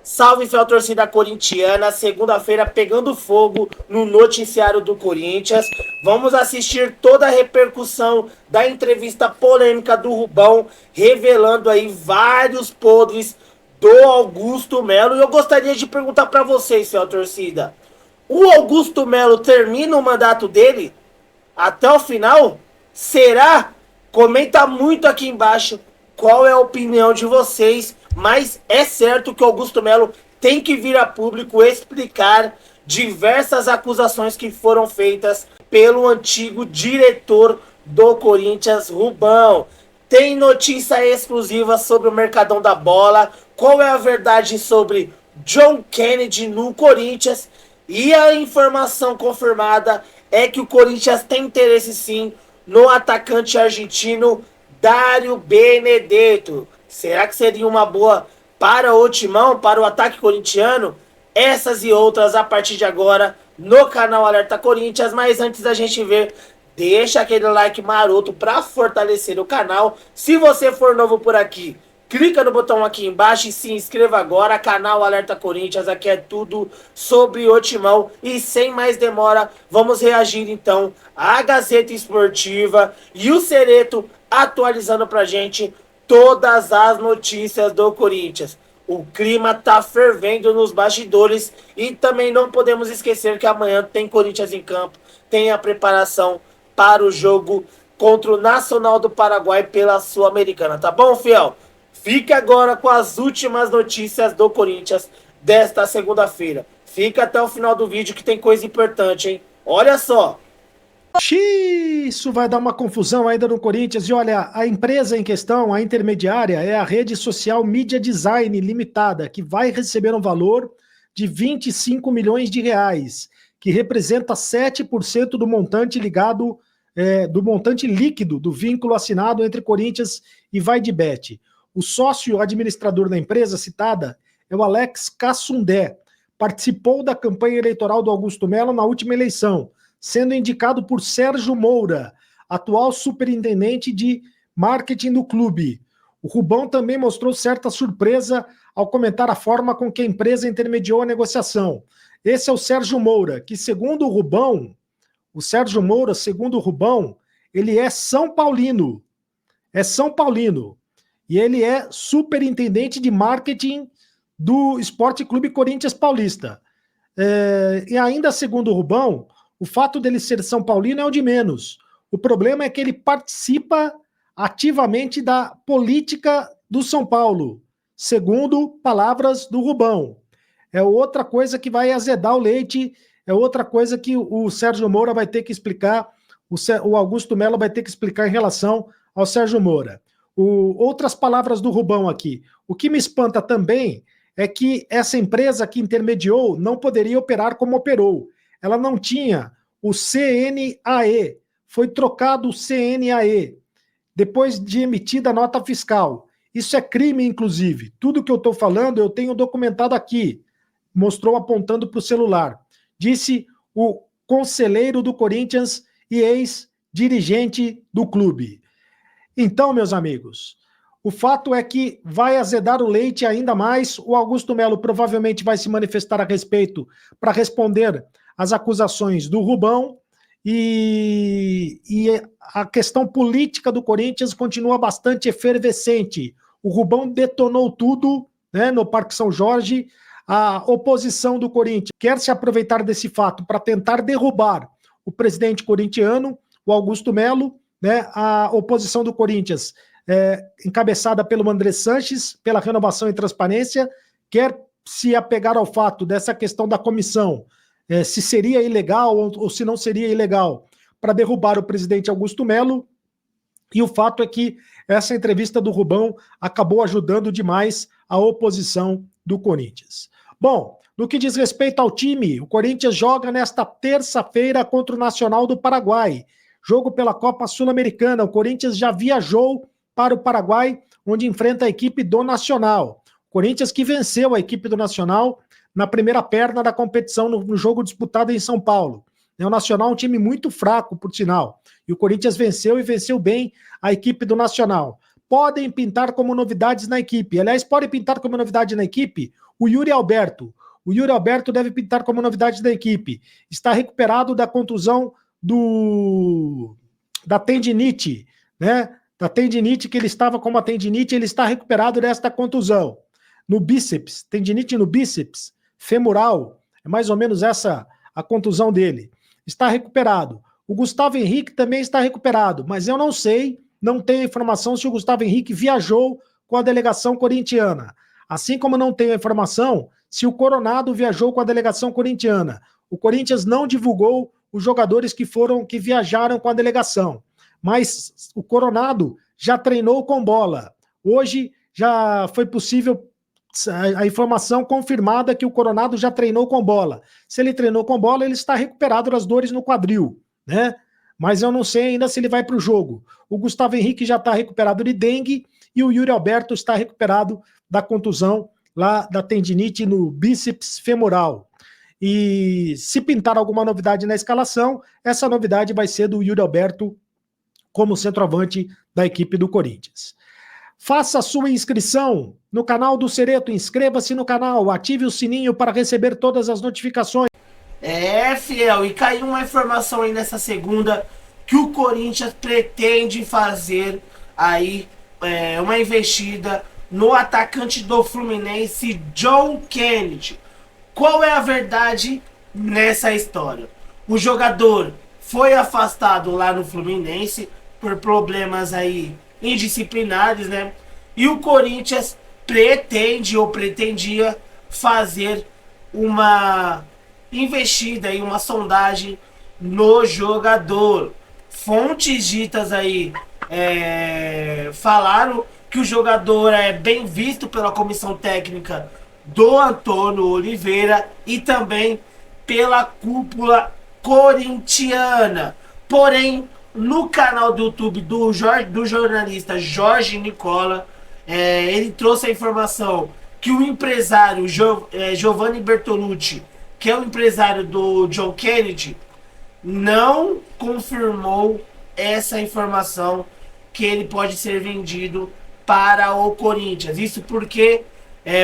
Salve, fiel torcida corintiana, segunda-feira pegando fogo no noticiário do Corinthians. Vamos assistir toda a repercussão da entrevista polêmica do Rubão, revelando aí vários podres do Augusto Melo. E eu gostaria de perguntar para vocês, fiel torcida, o Augusto Melo termina o mandato dele até o final? Será? Comenta muito aqui embaixo qual é a opinião de vocês, mas é certo que o Augusto Melo tem que vir a público explicar diversas acusações que foram feitas pelo antigo diretor do Corinthians, Rubão. Tem notícia exclusiva sobre o Mercadão da Bola, qual é a verdade sobre John Kennedy no Corinthians, e a informação confirmada é que o Corinthians tem interesse sim no atacante argentino Dário Benedetto. Será que seria uma boa para o Timão, para o ataque corintiano? Essas e outras a partir de agora no canal Alerta Corinthians. Mas antes da gente ver, deixa aquele like maroto para fortalecer o canal. Se você for novo por aqui, clica no botão aqui embaixo e se inscreva agora. Canal Alerta Corinthians, aqui é tudo sobre o Timão. E sem mais demora, vamos reagir então à Gazeta Esportiva e o Cereto atualizando pra gente todas as notícias do Corinthians. O clima tá fervendo nos bastidores e também não podemos esquecer que amanhã tem Corinthians em campo, tem a preparação para o jogo contra o Nacional do Paraguai pela Sul-Americana, tá bom, fiel? Fique agora com as últimas notícias do Corinthians desta segunda-feira. Fica até o final do vídeo que tem coisa importante, hein? Olha só! Isso vai dar uma confusão ainda no Corinthians. E olha, a empresa em questão, a intermediária, é a rede social Media Design Limitada, que vai receber um valor de 25 milhões de reais, que representa 7% do montante ligado, do montante líquido do vínculo assinado entre Corinthians e Vaidebet. O sócio administrador da empresa citada é o Alex Cassundé. Participou da campanha eleitoral do Augusto Melo na última eleição, sendo indicado por Sérgio Moura, atual superintendente de marketing do clube. O Rubão também mostrou certa surpresa ao comentar a forma com que a empresa intermediou a negociação. Esse é o Sérgio Moura, que segundo o Rubão, ele é São Paulino. É São Paulino. E ele é superintendente de marketing do Esporte Clube Corinthians Paulista. E ainda segundo o Rubão, o fato dele ser São Paulino é o de menos. O problema é que ele participa ativamente da política do São Paulo, segundo palavras do Rubão. É outra coisa que vai azedar o leite, é outra coisa que o Sérgio Moura vai ter que explicar, o Augusto Melo vai ter que explicar em relação ao Sérgio Moura. Outras palavras do Rubão aqui. O que me espanta também é que essa empresa que intermediou não poderia operar como operou. Ela não tinha o CNAE, foi trocado o CNAE, depois de emitida a nota fiscal. Isso é crime, inclusive. Tudo que eu estou falando, eu tenho documentado aqui. Mostrou apontando para o celular. Disse o conselheiro do Corinthians e ex-dirigente do clube. Então, meus amigos, o fato é que vai azedar o leite ainda mais. O Augusto Melo provavelmente vai se manifestar a respeito para responder as acusações do Rubão e a questão política do Corinthians continua bastante efervescente. O Rubão detonou tudo, né, no Parque São Jorge. A oposição do Corinthians quer se aproveitar desse fato para tentar derrubar o presidente corintiano, o Augusto Melo, né? A oposição do Corinthians, encabeçada pelo André Sanches, pela Renovação e Transparência, quer se apegar ao fato dessa questão da comissão, se seria ilegal ou se não seria ilegal, para derrubar o presidente Augusto Melo. E o fato é que essa entrevista do Rubão acabou ajudando demais a oposição do Corinthians. Bom, no que diz respeito ao time, o Corinthians joga nesta terça-feira contra o Nacional do Paraguai. Jogo pela Copa Sul-Americana. O Corinthians já viajou para o Paraguai, onde enfrenta a equipe do Nacional. O Corinthians que venceu a equipe do Nacional na primeira perna da competição no jogo disputado em São Paulo. O Nacional é um time muito fraco, por sinal. E o Corinthians venceu e venceu bem a equipe do Nacional. Podem pintar como novidades na equipe. Aliás, podem pintar como novidade na equipe O Yuri Alberto. O Yuri Alberto deve pintar como novidade da equipe. Está recuperado da contusão da tendinite, né? Da tendinite, que ele estava com uma tendinite, ele está recuperado desta contusão. No bíceps, tendinite no bíceps femoral, é mais ou menos essa a contusão dele. Está recuperado. O Gustavo Henrique também está recuperado, mas eu não sei, não tenho informação se o Gustavo Henrique viajou com a delegação corintiana. Assim como não tenho informação se o Coronado viajou com a delegação corintiana. O Corinthians não divulgou os jogadores que viajaram com a delegação. Mas o Coronado já treinou com bola. Hoje já foi possível a informação confirmada que o Coronado já treinou com bola. Se ele treinou com bola, ele está recuperado das dores no quadril, né? Mas eu não sei ainda se ele vai para o jogo. O Gustavo Henrique já está recuperado de dengue e o Yuri Alberto está recuperado da contusão lá da tendinite no bíceps femoral. E se pintar alguma novidade na escalação, essa novidade vai ser do Yuri Alberto como centroavante da equipe do Corinthians. Faça a sua inscrição no canal do Cereto, inscreva-se no canal, ative o sininho para receber todas as notificações. Fiel, e caiu uma informação aí nessa segunda que o Corinthians pretende fazer aí uma investida no atacante do Fluminense, John Kennedy. Qual é a verdade nessa história? O jogador foi afastado lá no Fluminense por problemas aí indisciplinares, né? E o Corinthians pretende ou pretendia fazer uma investida e uma sondagem no jogador. Fontes ditas aí falaram que o jogador é bem visto pela comissão técnica do Antônio Oliveira e também pela cúpula corintiana. Porém, no canal do YouTube do jornalista Jorge Nicola, ele trouxe a informação que o empresário Giovanni Bertolucci, que é o empresário do John Kennedy, não confirmou essa informação que ele pode ser vendido para o Corinthians. Isso porque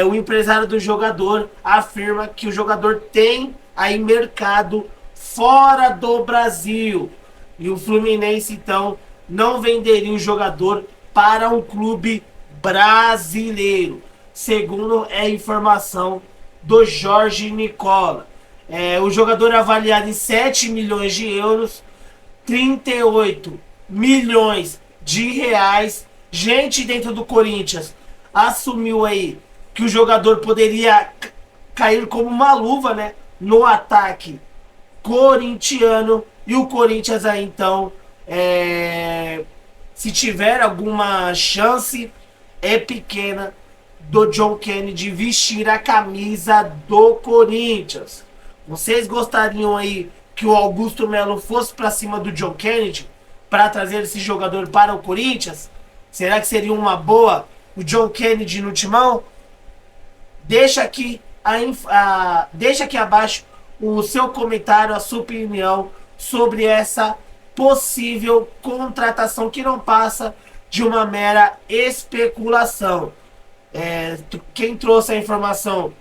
o empresário do jogador afirma que o jogador tem aí mercado fora do Brasil. E o Fluminense, então, não venderia o jogador para um clube brasileiro, segundo a informação do Jorge Nicola. O jogador é avaliado em 7 milhões de euros, 38 milhões de reais. Gente dentro do Corinthians assumiu aí que o jogador poderia cair como uma luva, né, no ataque corintiano. E o Corinthians aí, então, se tiver alguma chance, é pequena, do John Kennedy vestir a camisa do Corinthians. Vocês gostariam aí que o Augusto Melo fosse para cima do John Kennedy para trazer esse jogador para o Corinthians? Será que seria uma boa o John Kennedy no timão? Deixa aqui abaixo o seu comentário, a sua opinião sobre essa possível contratação que não passa de uma mera especulação. Quem trouxe a informação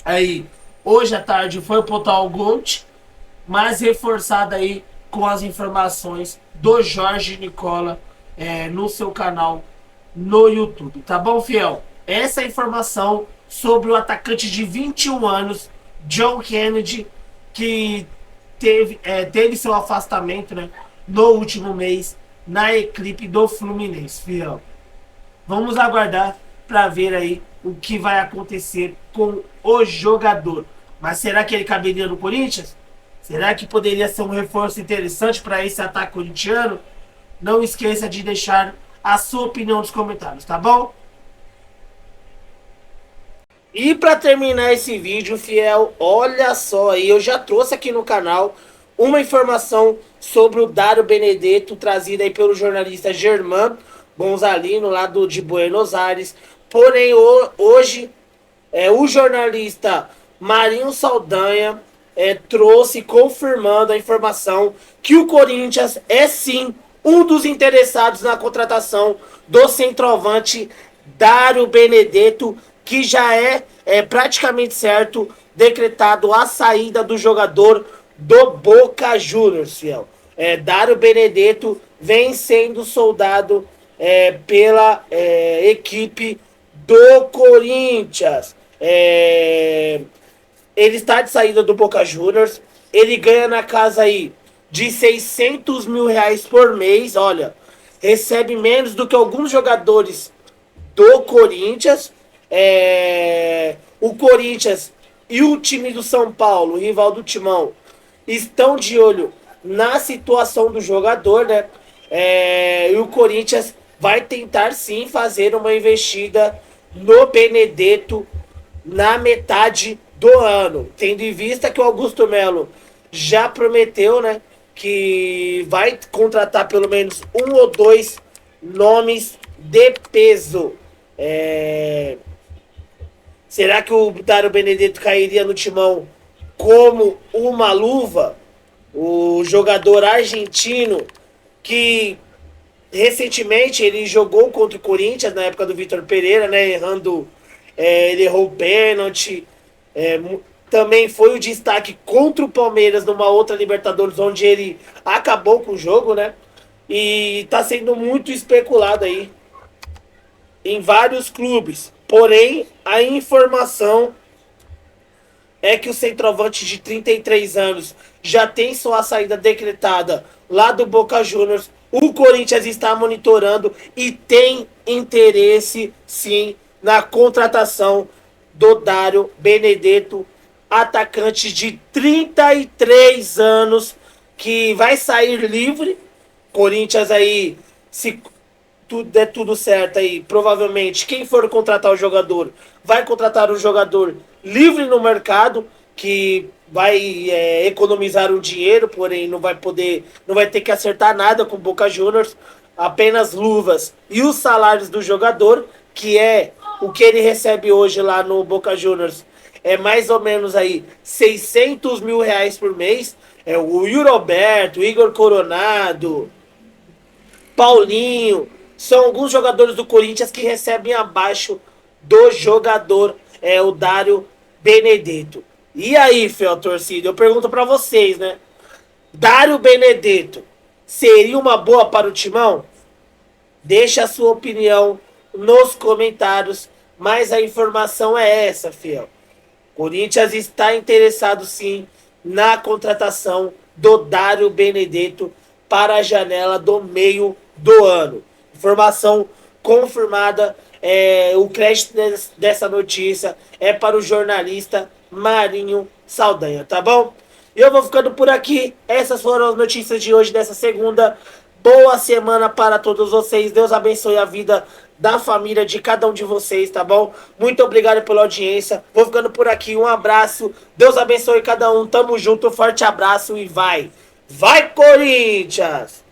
aí hoje à tarde foi o Portal Gold, mas reforçada aí com as informações do Jorge Nicola no seu canal no YouTube. Tá bom, fiel? Essa é a informação sobre o atacante de 21 anos, John Kennedy, que teve seu afastamento, né, no último mês na equipe do Fluminense, fiel. Vamos aguardar para ver aí o que vai acontecer com o jogador. Mas será que ele caberia no Corinthians? Será que poderia ser um reforço interessante para esse ataque corintiano? Não esqueça de deixar a sua opinião nos comentários, tá bom? E para terminar esse vídeo, fiel, olha só aí, eu já trouxe aqui no canal uma informação sobre o Dário Benedetto, trazida aí pelo jornalista Germán Gonzalino, lá de Buenos Aires. Porém, hoje, o jornalista Marinho Saldanha trouxe, confirmando a informação que o Corinthians é sim um dos interessados na contratação do centroavante Dário Benedetto, que já é praticamente certo, decretado a saída do jogador do Boca Juniors, fiel. Dário Benedetto vem sendo soldado pela equipe do Corinthians. Ele está de saída do Boca Juniors. Ele ganha na casa aí de 600 mil reais por mês. Olha, recebe menos do que alguns jogadores do Corinthians. O Corinthians e o time do São Paulo, o rival do Timão, estão de olho na situação do jogador, né? E o Corinthians vai tentar sim fazer uma investida no Benedetto na metade do ano, tendo em vista que o Augusto Melo já prometeu, né, que vai contratar pelo menos um ou dois nomes de peso. Será que o Dário Benedetto cairia no Timão como uma luva? O jogador argentino que recentemente ele jogou contra o Corinthians na época do Vitor Pereira, né, ele errou o pênalti, também foi o destaque contra o Palmeiras numa outra Libertadores, onde ele acabou com o jogo, né, e tá sendo muito especulado aí em vários clubes. Porém, a informação é que o centroavante de 33 anos já tem sua saída decretada lá do Boca Juniors. O Corinthians está monitorando e tem interesse, sim, na contratação do Dário Benedetto, atacante de 33 anos, que vai sair livre. Corinthians aí, se tudo tudo certo aí, provavelmente quem for contratar o jogador vai contratar um jogador livre no mercado, que vai economizar um dinheiro, porém não vai ter que acertar nada com o Boca Juniors, apenas luvas e os salários do jogador, que é o que ele recebe hoje lá no Boca Juniors, é mais ou menos aí 600 mil reais por mês. O Yuri Alberto, Igor Coronado, Paulinho, são alguns jogadores do Corinthians que recebem abaixo do jogador, o Dário Benedetto. E aí, fiel torcida, eu pergunto pra vocês, né? Dário Benedetto seria uma boa para o Timão? Deixa a sua opinião nos comentários, mas a informação é essa, fiel. Corinthians está interessado sim na contratação do Dário Benedetto para a janela do meio do ano. Informação confirmada. O crédito dessa notícia é para o jornalista Marinho Saldanha, tá bom? Eu vou ficando por aqui. Essas foram as notícias de hoje, dessa segunda. Boa semana para todos vocês. Deus abençoe a vida da família de cada um de vocês, tá bom? Muito obrigado pela audiência. Vou ficando por aqui. Um abraço. Deus abençoe cada um. Tamo junto. Forte abraço e vai. Vai, Corinthians!